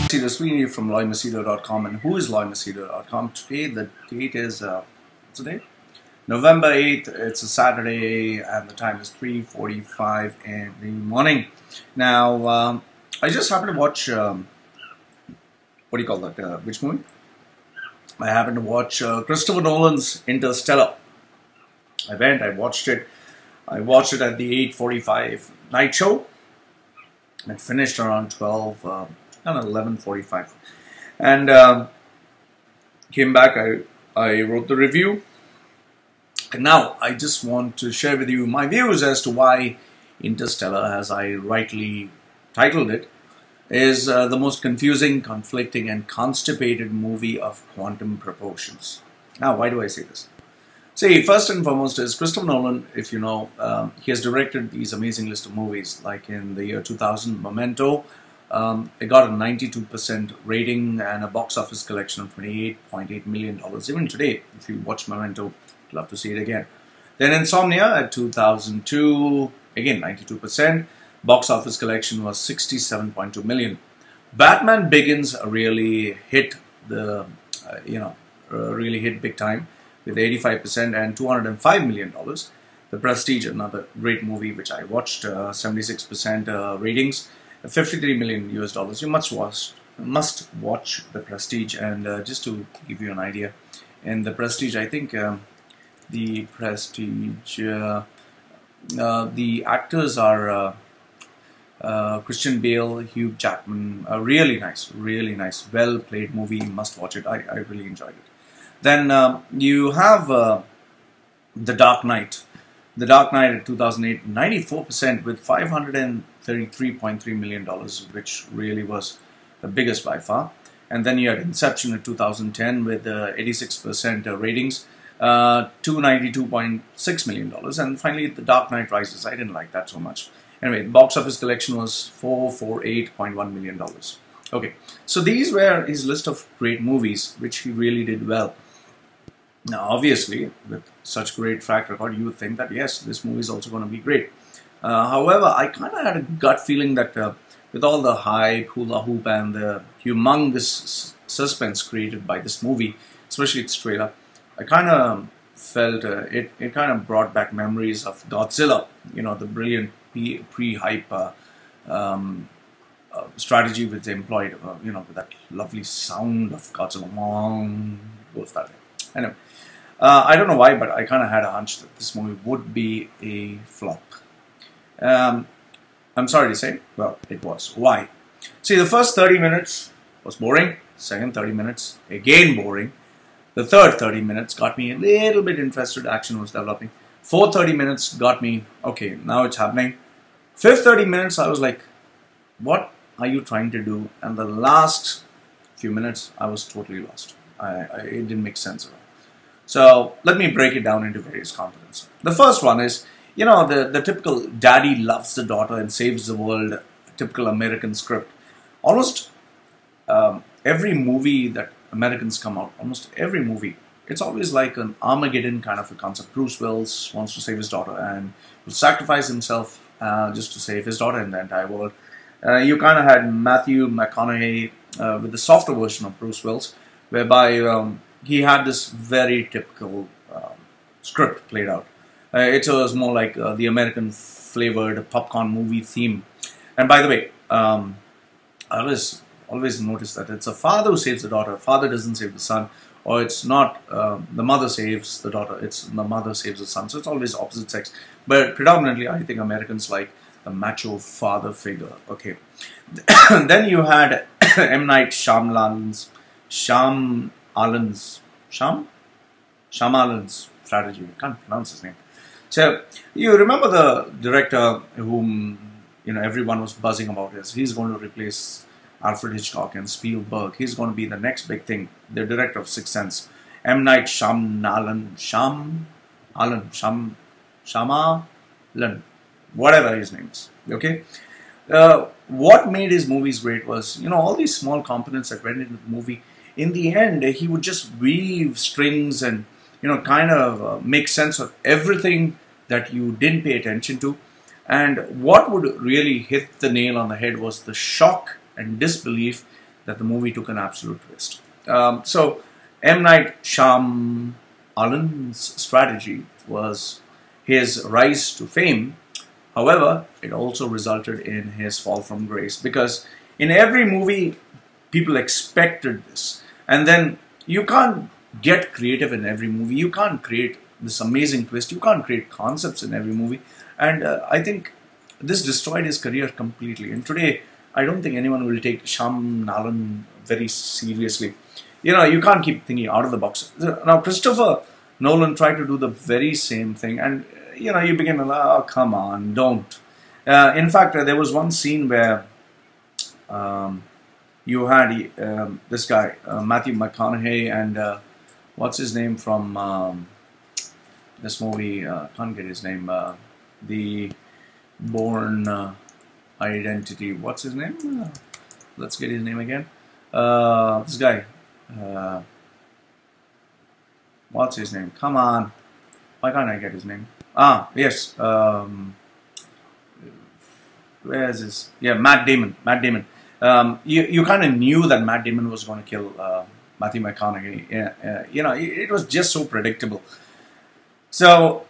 Machedo Sweeney from loymachedo.com and whoisloymachedo.com. Today the date is what's the date? November 8th. It's a Saturday and the time is 3:45 in the morning. Now I just happened to watch what do you call that? Which movie? I happened to watch Christopher Nolan's Interstellar. I watched it. I watched it at the 8:45 night show. It finished around 11:45, and came back. I wrote the review, and now I just want to share with you my views as to why Interstellar, as I rightly titled it, is the most confusing, conflicting, and constipated movie of quantum proportions. Now, why do I say this? See, first and foremost is Christopher Nolan, if you know, he has directed these amazing list of movies, like in the year 2000, Memento. It got a 92% rating and a box office collection of $28.8 million. Even today, if you watch Memento, you'd love to see it again. Then Insomnia at 2002, again 92%. Box office collection was $67.2 million. Batman Begins really hit the, really hit big time with 85% and $205 million. The Prestige, another great movie which I watched, 76% ratings, $53 million US. You must watch The Prestige. And just to give you an idea, in The Prestige, I think The Prestige, the actors are Christian Bale, Hugh Jackman. Really nice, well played movie. You must watch it. I really enjoyed it. Then you have The Dark Knight. The Dark Knight in 2008, 94% with $533.3 million, which really was the biggest by far. And then you had Inception in 2010 with 86% ratings, $292.6 million. And finally, The Dark Knight Rises. I didn't like that so much. Anyway, the box office collection was $448.1 million. Okay, so these were his list of great movies, which he really did well. Now, obviously, with such great track record, you would think that, yes, this movie is also going to be great. However, I kind of had a gut feeling that with all the hype, hula hoop, and the humongous suspense created by this movie, especially its trailer, I kind of felt it kind of brought back memories of Godzilla, you know, the brilliant pre-hype strategy which they employed, with that lovely sound of Godzilla. Goes that way. Anyway, I don't know why, but I kind of had a hunch that this movie would be a flop. I'm sorry to say, well, it was. Why? See, the first 30 minutes was boring. Second 30 minutes, again boring. The third 30 minutes got me a little bit interested. Action was developing. Fourth 30 minutes got me, okay, now it's happening. Fifth 30 minutes, I was like, what are you trying to do? And the last few minutes, I was totally lost. It didn't make sense at all. So let me break it down into various components. The first one is, the typical daddy loves the daughter and saves the world, typical American script. Almost every movie that Americans come out, almost every movie, it's always like an Armageddon kind of a concept. Bruce Willis wants to save his daughter and will sacrifice himself just to save his daughter in the entire world. You kind of had Matthew McConaughey with the softer version of Bruce Willis, whereby he had this very typical script played out. It was more like the American flavored popcorn movie theme. And by the way, I always notice that it's a father who saves the daughter. Father doesn't save the son. Or it's not the mother saves the daughter, it's the mother saves the son. So it's always opposite sex. But predominantly, I think Americans like the macho father figure. Okay. Then you had M. Night Shyamalan's strategy. I can't pronounce his name. So you remember the director whom everyone was buzzing about is he's going to replace Alfred Hitchcock and Spielberg. He's going to be the next big thing. The director of Sixth Sense, M. Night Shyamalan, whatever his name is. Okay. What made his movies great was all these small components that went into the movie. In the end, he would just weave strings and kind of make sense of everything that you didn't pay attention to. And what would really hit the nail on the head was the shock and disbelief that the movie took an absolute twist. So M. Night Shyamalan's strategy was his rise to fame. However, it also resulted in his fall from grace, because in every movie, people expected this. And then you can't get creative in every movie. You can't create this amazing twist. You can't create concepts in every movie. And I think this destroyed his career completely. And today, I don't think anyone will take Shyamalan very seriously. You know, you can't keep thinking out of the box. Now, Christopher Nolan tried to do the very same thing. And, you know, you begin to, oh, come on, don't. In fact, there was one scene where you had this guy, Matthew McConaughey, and what's his name from this movie? Can't get his name. The Bourne Identity. What's his name? Let's get his name again. This guy. What's his name? Come on. Why can't I get his name? Ah, yes. Where is this? Yeah, Matt Damon. Matt Damon. You kind of knew that Matt Damon was going to kill Matthew McConaughey. You know, it was just so predictable. So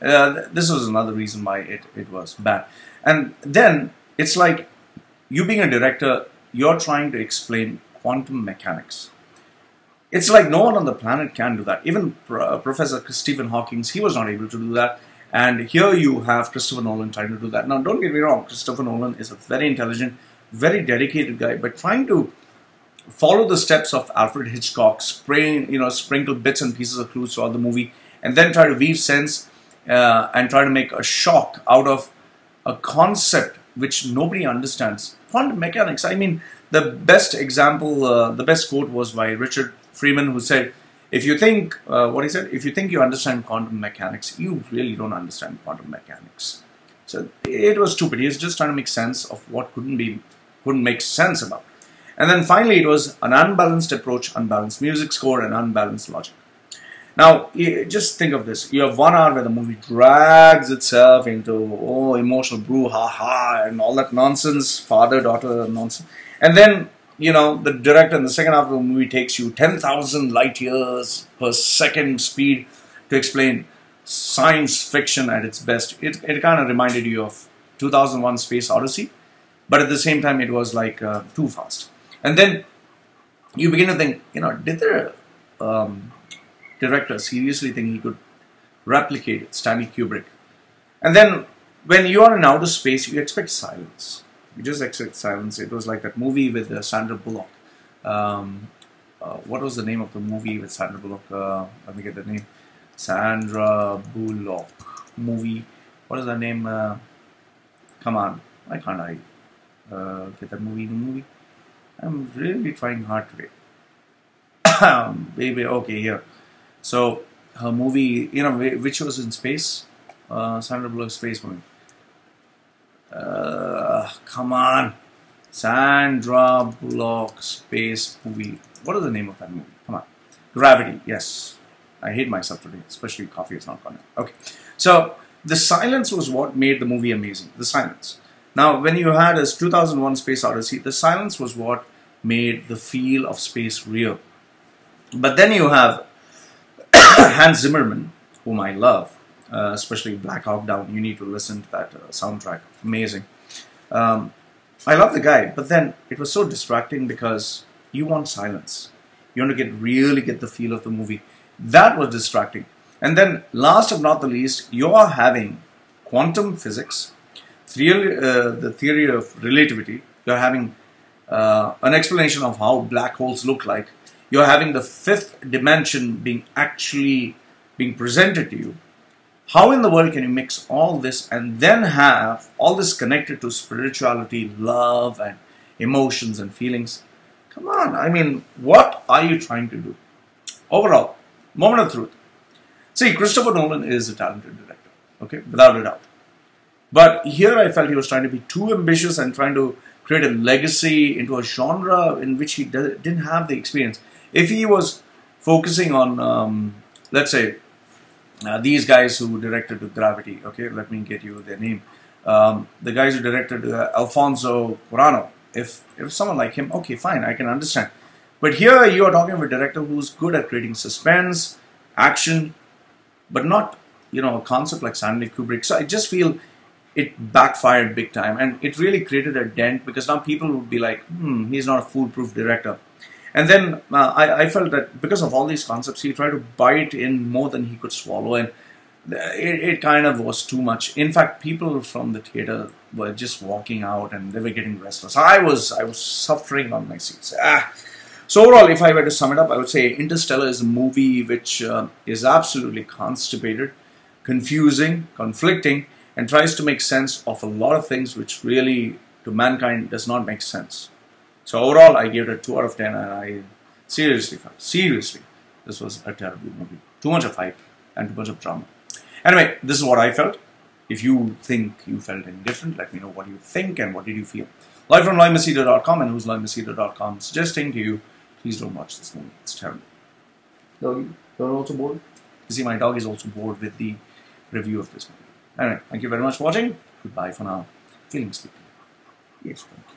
this was another reason why it was bad. And then it's like, you being a director, you're trying to explain quantum mechanics. It's like no one on the planet can do that. Even Professor Stephen Hawking, he was not able to do that. And here you have Christopher Nolan trying to do that. Now, don't get me wrong, Christopher Nolan is a very intelligent, very dedicated guy, but trying to follow the steps of Alfred Hitchcock, sprinkle bits and pieces of clues throughout the movie, and then try to weave sense and try to make a shock out of a concept which nobody understands. Quantum mechanics. I mean, the best example, the best quote was by Richard Freeman, who said, if you think, what he said, if you think you understand quantum mechanics, you really don't understand quantum mechanics. So it was stupid. He was just trying to make sense of what couldn't make sense about. And then finally, it was an unbalanced approach, unbalanced music score, and unbalanced logic. Now, just think of this. You have 1 hour where the movie drags itself into, emotional brouhaha and all that nonsense, father-daughter nonsense. And then, you know, the director in the second half of the movie takes you 10,000 light years per second speed to explain science fiction at its best. It kind of reminded you of 2001 Space Odyssey, but at the same time, it was like too fast. And then you begin to think, you know, did the director seriously think he could replicate Stanley Kubrick? And then when you are in outer space, you expect silence. You just expect silence. It was like that movie with Sandra Bullock. What was the name of the movie with Sandra Bullock? Let me get the name. Sandra Bullock movie. What is that name? Come on. Why can't I get that movie in the movie? I'm really trying hard today. Baby, okay, here. So her movie, you know, which was in space. Sandra Bullock's space movie. Come on. Sandra Bullock space movie. What is the name of that movie? Come on. Gravity, yes. I hate myself today, especially coffee has not gone in. Okay. So the silence was what made the movie amazing. The silence. Now, when you had this 2001 Space Odyssey, the silence was what made the feel of space real. But then you have Hans Zimmerman, whom I love, especially Black Hawk Down. You need to listen to that soundtrack. Amazing. I love the guy, but then it was so distracting because you want silence. You want to really get the feel of the movie. That was distracting. And then last but not the least, you're having quantum physics, the theory of relativity. You're having an explanation of how black holes look like. You're having the fifth dimension being presented to you. How in the world can you mix all this and then have all this connected to spirituality, love, and emotions and feelings? Come on, I mean, what are you trying to do? Overall, moment of truth. See, Christopher Nolan is a talented director, okay, without a doubt. But here I felt he was trying to be too ambitious and trying to create a legacy into a genre in which he didn't have the experience. If he was focusing on, let's say, these guys who directed Gravity, okay, let me get you their name. The guys who directed Alfonso Cuarón. if someone like him, okay, fine, I can understand. But here you are talking of a director who's good at creating suspense, action, but not, you know, a concept like Stanley Kubrick. So I just feel it backfired big time, and it really created a dent, because now people would be like, he's not a foolproof director. And then I felt that because of all these concepts, he tried to bite in more than he could swallow, and it kind of was too much. In fact, people from the theater were just walking out, and they were getting restless. I was suffering on my seats. So overall, if I were to sum it up, I would say Interstellar is a movie which is absolutely constipated, confusing, conflicting, and tries to make sense of a lot of things which really, to mankind, does not make sense. So overall, I gave it a 2 out of 10, and I seriously felt, this was a terrible movie. Too much of hype and too much of drama. Anyway, this is what I felt. If you think you felt any different, let me know what you think and what did you feel. Live from loymachedo.com and whoisloymachedo.com, suggesting to you, please don't watch this movie. It's terrible. Doggy, you're also bored? You see, my dog is also bored with the review of this movie. Anyway, thank you very much for watching. Goodbye for now. Feeling sleepy. Yes, thank you.